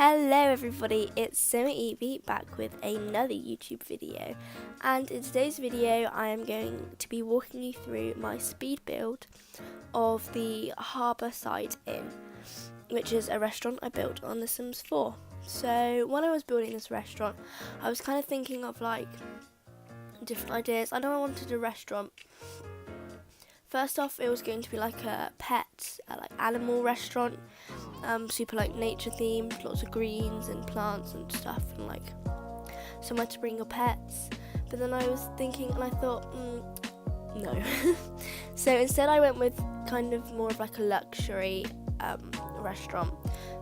Hello everybody, it's Evie back with another YouTube video, and in today's video I am going to be walking you through my speed build of the Harborside Inn, which is a restaurant I built on The Sims 4. So when I was building this restaurant, I was kind of thinking of like different ideas. I know I wanted a restaurant. First off, it was going to be like a pet, like animal restaurant, super like nature themed, lots of greens and plants and stuff, and like somewhere to bring your pets. But then I was thinking, and I thought, no. So instead, I went with kind of more of like a luxury restaurant.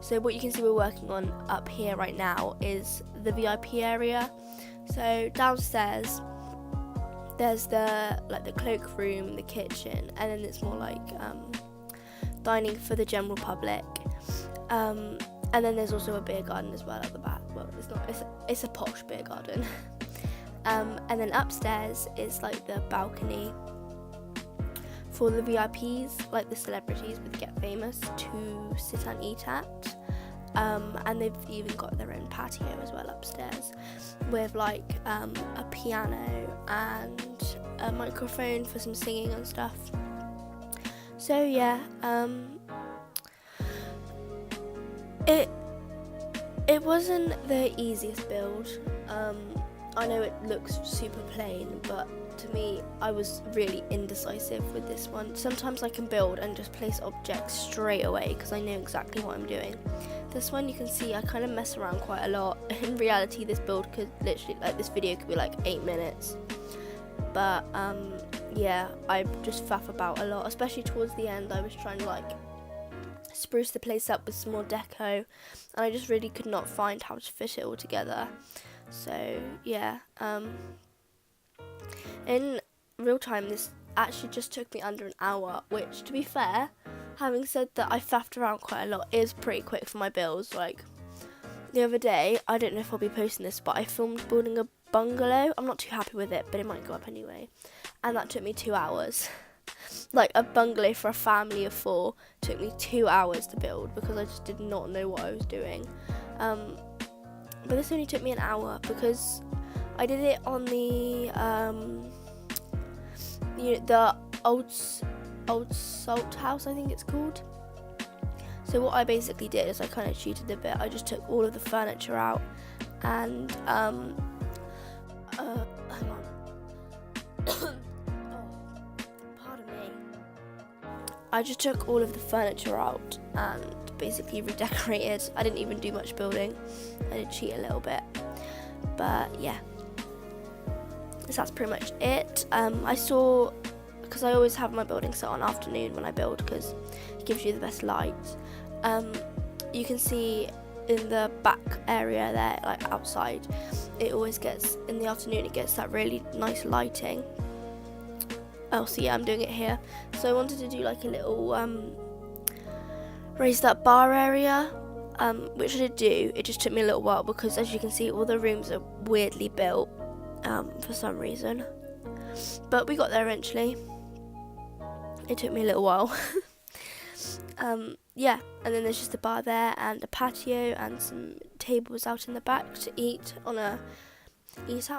So what you can see we're working on up here right now is the VIP area. So downstairs, there's the cloakroom, the kitchen, and then it's more like dining for the general public. And then there's also a beer garden as well at the back. Well, it's not. It's a posh beer garden. And then upstairs is like the balcony for the VIPs, like the celebrities with Get Famous, to sit and eat at. And they've even got their own patio as well upstairs, with like a piano and a microphone for some singing and stuff. So yeah, it wasn't the easiest build. I know it looks super plain, but to me, I was really indecisive with this one. Sometimes I can build and just place objects straight away because I know exactly what I'm doing. This one, you can see I kind of mess around quite a lot. In reality, this build could literally, like this video could be like 8 minutes. But yeah, I just faff about a lot, especially towards the end. I was trying to like spruce the place up with some more deco, and I just really could not find how to fit it all together. So yeah, in real time this actually just took me under an hour, which, to be fair, having said that I faffed around quite a lot, is pretty quick for my builds. Like the other day, I don't know if I'll be posting this, but I filmed building a bungalow. I'm not too happy with it, but it might go up anyway, and that took me 2 hours. Like a bungalow for a family of 4 took me 2 hours to build because I just did not know what I was doing. But this only took me an hour because I did it on the old salt house, I think it's called. So what I basically did is I kind of cheated a bit. I just took all of the furniture out and hang on. Pardon me. I just took all of the furniture out and basically redecorated. I didn't even do much building. I did cheat a little bit, but yeah, so that's pretty much it. I saw, because I always have my building set on afternoon when I build because it gives you the best light. You can see in the back area there, like outside, it always gets, in the afternoon it gets that really nice lighting. Oh, so yeah, I'm doing it here. So I wanted to do like a little raised up bar area, which I did do. It just took me a little while because, as you can see, all the rooms are weirdly built for some reason. But we got there eventually. It took me a little while. Yeah, and then there's just a bar there and a patio and some tables out in the back to eat out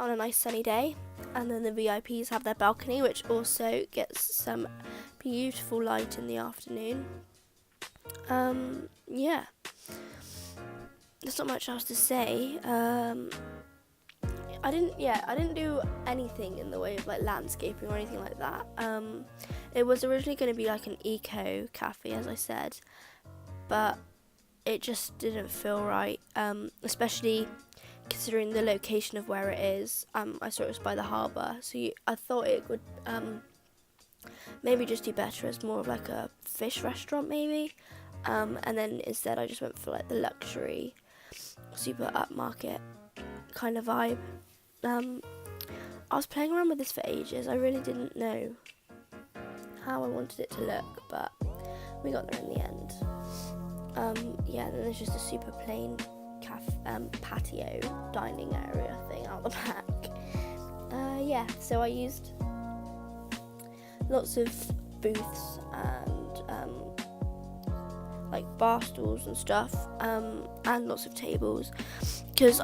on a nice sunny day. And then the VIPs have their balcony, which also gets some beautiful light in the afternoon. Yeah, there's not much else to say. I didn't do anything in the way of like landscaping or anything like that. It was originally going to be like an eco cafe, as I said, but it just didn't feel right, especially considering the location of where it is. I saw it was by the harbour, so I thought it would maybe just do better as more of like a fish restaurant maybe. And then instead I just went for like the luxury, super upmarket kind of vibe. I was playing around with this for ages. I really didn't know how I wanted it to look, but we got there in the end. Yeah, then there's just a super plain patio dining area thing out the back. Yeah, so I used lots of booths and like bar stools and stuff, and lots of tables, because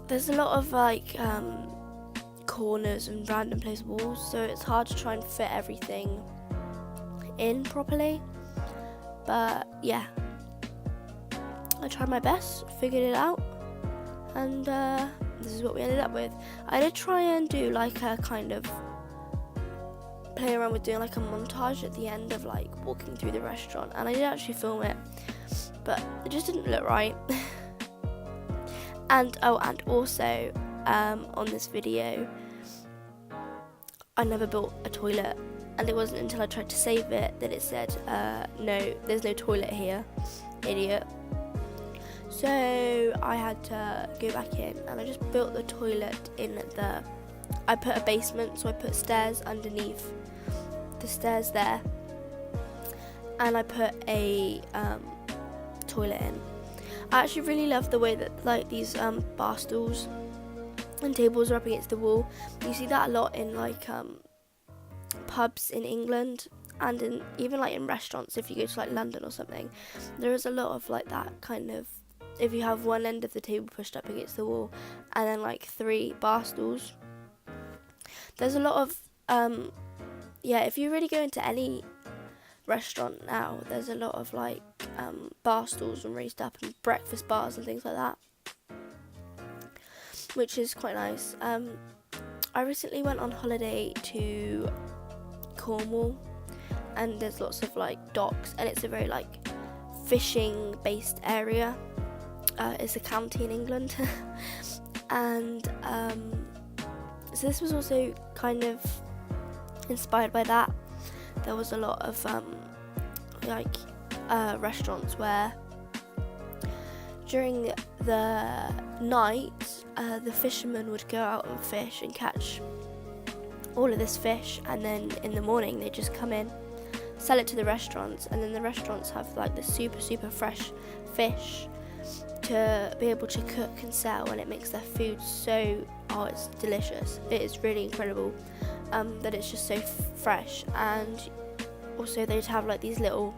there's a lot of like corners and random place walls, so it's hard to try and fit everything in properly. But yeah, I tried my best, figured it out, and this is what we ended up with. I did try and do like a kind of play around with doing like a montage at the end of like walking through the restaurant, and I did actually film it, but it just didn't look right. And also on this video, I never built a toilet, and it wasn't until I tried to save it that it said no, there's no toilet here, idiot. So I had to go back in, and I just built the toilet I put a basement, so I put stairs underneath the stairs there, and I put a toilet in. I actually really love the way that like these bar stools and tables are up against the wall. You see that a lot in like pubs in England, and even like in restaurants. If you go to like London or something, there is a lot of like that kind of, if you have one end of the table pushed up against the wall and then like 3 bar stools. There's a lot of if you really go into any restaurant now, there's a lot of like bar stools and raised up, and breakfast bars and things like that, which is quite nice. I recently went on holiday to Cornwall, and there's lots of like docks, and it's a very like fishing based area. It's a county in England. And so this was also kind of inspired by that. There was a lot of restaurants where during the night the fishermen would go out and fish and catch all of this fish, and then in the morning they just come in, sell it to the restaurants, and then the restaurants have like the super fresh fish to be able to cook and sell, and it makes their food so, it's delicious. It is really incredible that it's just so fresh. And also they'd have like these little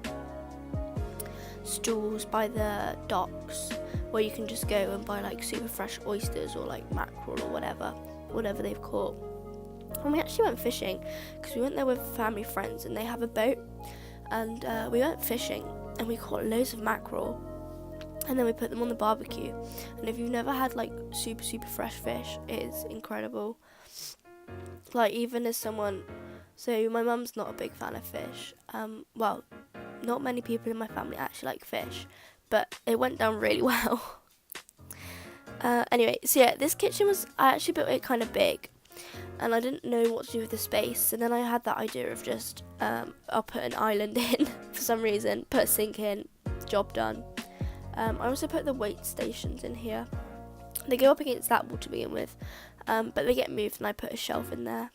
stalls by the docks where you can just go and buy like super fresh oysters or like mackerel or whatever they've caught. And we actually went fishing, because we went there with family friends, and they have a boat, and we went fishing and we caught loads of mackerel, and then we put them on the barbecue. And if you've never had like super fresh fish, it is incredible. Like, even as someone, so my mum's not a big fan of fish, well, not many people in my family actually like fish, but it went down really well. Anyway, so yeah, this kitchen I actually built it kind of big, and I didn't know what to do with the space, and then I had that idea of just I'll put an island in for some reason, put a sink in, job done. I also put the weight stations in here. They go up against that wall to begin with, but they get moved, and I put a shelf in there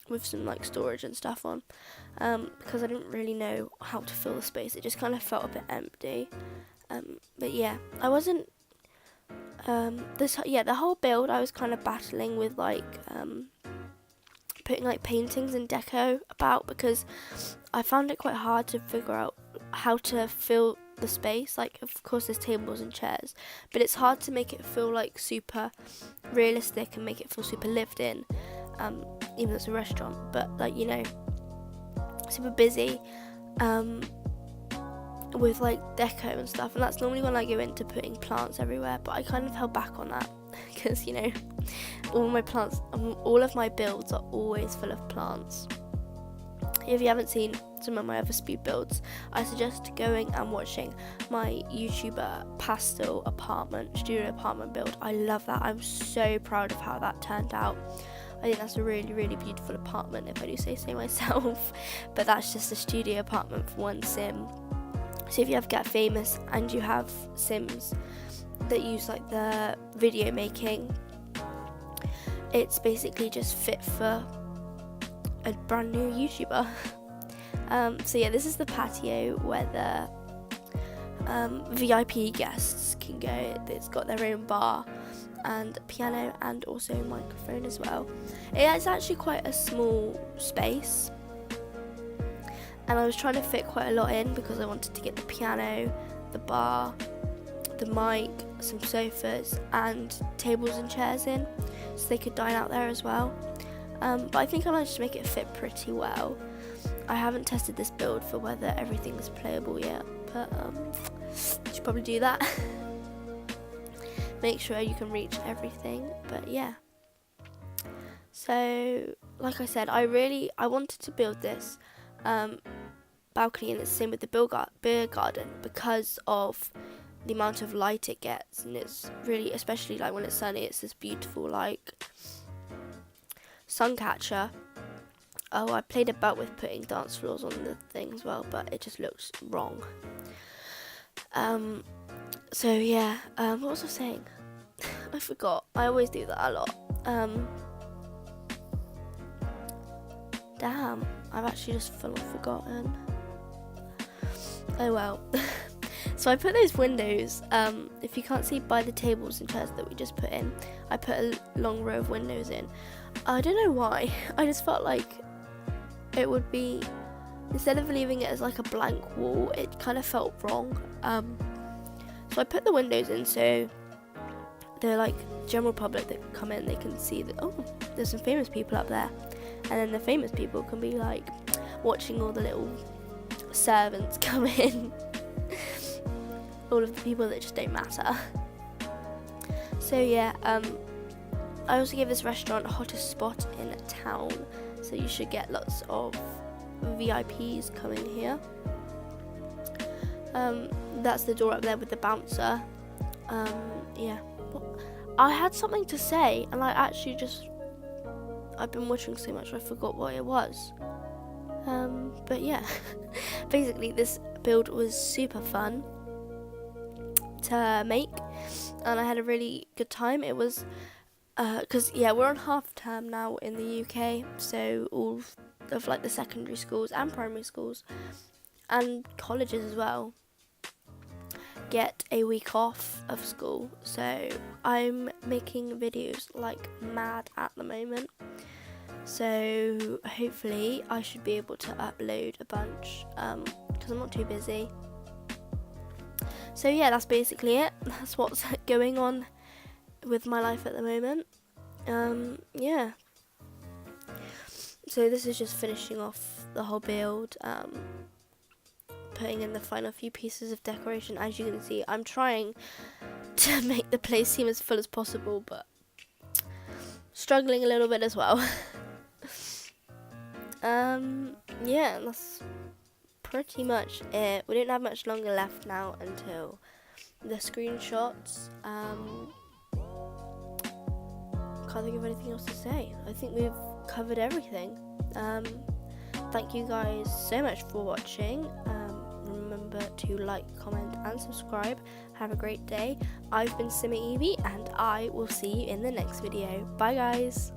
with some like storage and stuff on, because I didn't really know how to fill the space. It just kind of felt a bit empty. But yeah, I wasn't the whole build I was kind of battling with like putting like paintings and deco about, because I found it quite hard to figure out how to fill the space. Like, of course there's tables and chairs, but it's hard to make it feel like super realistic and make it feel super lived in, even though it's a restaurant, but like, you know, super busy with like deco and stuff. And that's normally when I go into putting plants everywhere, but I kind of held back on that because, you know, all of my builds are always full of plants. If you haven't seen some of my other speed builds, I suggest going and watching my YouTuber pastel studio apartment build. I love that. I'm so proud of how that turned out. I think that's a really beautiful apartment, if I do say so myself. But that's just a studio apartment for one sim. So if you have Get Famous and you have sims that use like the video making, it's basically just fit for a brand new YouTuber. So yeah, this is the patio where the VIP guests can go. It's got their own bar and piano and also a microphone as well. It's actually quite a small space, and I was trying to fit quite a lot in because I wanted to get the piano, the bar, the mic, some sofas and tables and chairs in so they could dine out there as well. But I think I managed to make it fit pretty well. I haven't tested this build for whether everything's playable yet, but I should probably do that. Make sure you can reach everything, but yeah. So, like I said, I wanted to build this balcony, and it's the same with the beer garden because of the amount of light it gets, and it's really, especially like when it's sunny, it's this beautiful like sun catcher. Oh, I played about with putting dance floors on the thing as well, but it just looks wrong. So yeah, what was I saying? I forgot. I always do that a lot. Damn, I've actually just forgotten. Oh well. So I put those windows, if you can't see by the tables and chairs that we just put in, I put a long row of windows in. I don't know why, I just felt like it would be, instead of leaving it as like a blank wall, it kind of felt wrong. So I put the windows in so the like general public that come in, they can see that, oh, there's some famous people up there. And then the famous people can be like watching all the little servants come in. All of the people that just don't matter. So yeah, I also gave this restaurant hottest spot in town, so you should get lots of VIPs coming here. That's the door up there with the bouncer. Yeah, I had something to say, and I've been watching so much I forgot what it was. But yeah, basically this build was super fun to make, and I had a really good time. It was because we're on half term now in the UK, so all of like the secondary schools and primary schools and colleges as well get a week off of school, so I'm making videos like mad at the moment. So hopefully I should be able to upload a bunch because I'm not too busy. So yeah, that's basically it. That's what's going on with my life at the moment. Yeah. So this is just finishing off the whole build, putting in the final few pieces of decoration. As you can see, I'm trying to make the place seem as full as possible, but struggling a little bit as well. Yeah, that's pretty much it. We don't have much longer left now until the screenshots. Can't think of anything else to say. I think we've covered everything. Thank you guys so much for watching. Remember to like, comment and subscribe. Have a great day. I've been Evie, and I will see you in the next video. Bye guys.